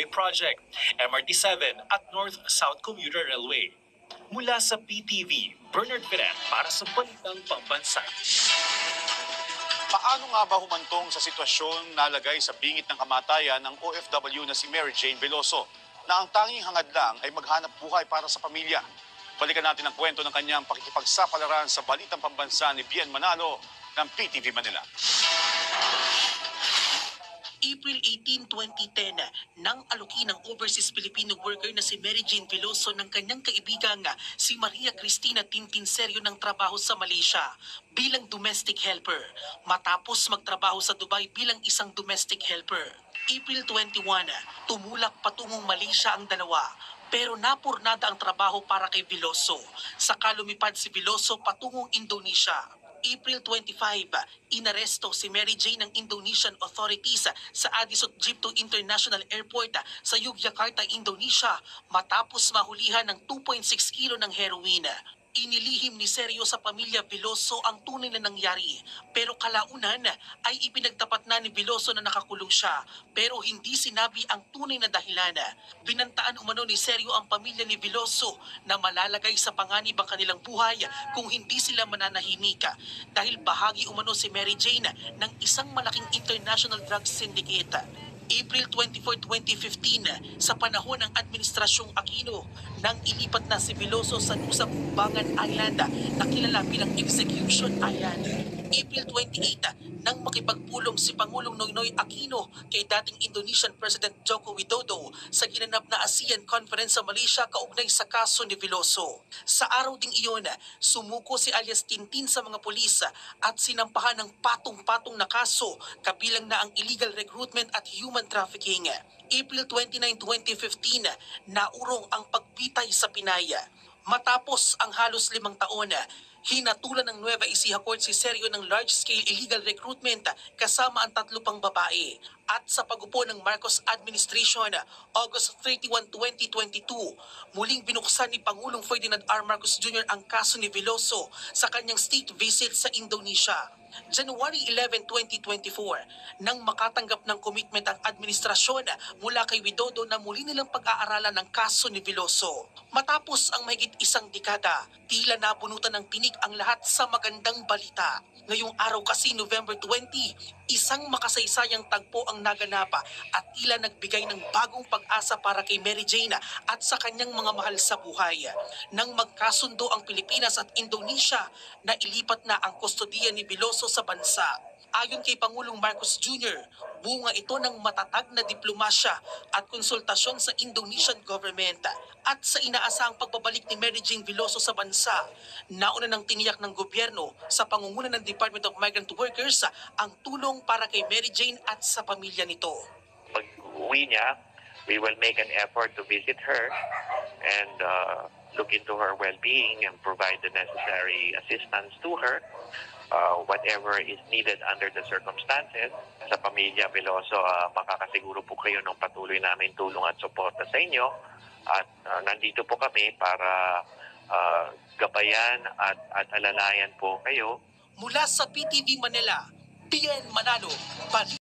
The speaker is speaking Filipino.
Highway Project, MRT-7 at North-South Commuter Railway. Mula sa PTV, Bernard Viret para sa Balitang Pambansa. Paano nga ba humantong sa sitwasyon nalagay sa bingit ng kamatayan ng OFW na si Mary Jane Veloso na ang tanging hangad lang ay maghanap buhay para sa pamilya? Balikan natin ang kwento ng kanyang pakikipagsapalaran sa Balitang Pambansa ni Bien Manalo ng PTV Manila. April 18, 2010, nang aluki ng overseas Filipino worker na si Mary Jane Veloso ng kanyang kaibigang si Maria Cristina Tintinserio ng trabaho sa Malaysia bilang domestic helper matapos magtrabaho sa Dubai bilang isang domestic helper. April 21, tumulak patungong Malaysia ang dalawa pero napurnada ang trabaho para kay Veloso. Saka lumipad si Veloso patungong Indonesia. April 25, inaresto si Mary Jane ng Indonesian authorities sa Adisot Jipto International Airport sa Yogyakarta, Indonesia matapos mahulihan ng 2.6 kilo ng heroin. Inilihim ni Sergio sa pamilya Veloso ang tunay na nangyari pero kalaunan ay ipinagtapat na ni Veloso na nakakulong siya pero hindi sinabi ang tunay na dahilan. Binantaan umano ni Sergio ang pamilya ni Veloso na malalagay sa panganib ang kanilang buhay kung hindi sila mananahimik dahil bahagi umano si Mary Jane ng isang malaking international drug syndicate. April 24, 2015, sa panahon ng Administrasyong Aquino, nang ilipat na si Veloso sa Nusa Cambangan Island na kilala bilang Execution Island. April 28, nang makipagpulong si Pangulong Noynoy Aquino kay dating Indonesian President Joko Widodo sa ginanap na ASEAN Conference sa Malaysia kaugnay sa kaso ni Veloso. Sa araw ding iyon, sumuko si alias Tintin sa mga pulis at sinampahan ng patong-patong na kaso kabilang na ang illegal recruitment at human trafficking. April 29, 2015, naurong ang pagbitay sa Pinay. Matapos ang halos 5 taon, hinatulan ng Nueva Ecija Court si Sergio ng large-scale illegal recruitment kasama ang 3 pang babae. At sa pagupo ng Marcos Administration, August 31, 2022, muling binuksan ni Pangulong Ferdinand R. Marcos Jr. ang kaso ni Veloso sa kanyang state visit sa Indonesia. January 11, 2024, nang makatanggap ng commitment ang administrasyon mula kay Widodo na muli nilang pag-aaralan ng kaso ni Veloso. Matapos ang mahigit 1 dekada, tila nabunutan ng tinig ang lahat sa magandang balita. Ngayong araw kasi November 20, isang makasaysayang tagpo ang naganapa at tila nagbigay ng bagong pag-asa para kay Mary Jane at sa kanyang mga mahal sa buhay. Nang magkasundo ang Pilipinas at Indonesia, na ilipat na ang kustodiya ni Veloso sa bansa. Ayon kay Pangulong Marcos Jr., bunga ito ng matatag na diplomasya at konsultasyon sa Indonesian government. At sa inaasahang pagbabalik ni Mary Jane Veloso sa bansa, nauna ng tiniyak ng gobyerno sa pangunguna ng Department of Migrant Workers ang tulong para kay Mary Jane at sa pamilya nito. Pag-uwi niya, we will make an effort to visit her and look into her well-being and provide the necessary assistance to her. Whatever is needed under the circumstances. Sa pamilya Veloso, makakasiguro po kayo ng patuloy namin tulong at suporta sa inyo. At nandito po kami para gabayan at alalayan po kayo. Mula sa PTV Manila, Bien Manalo,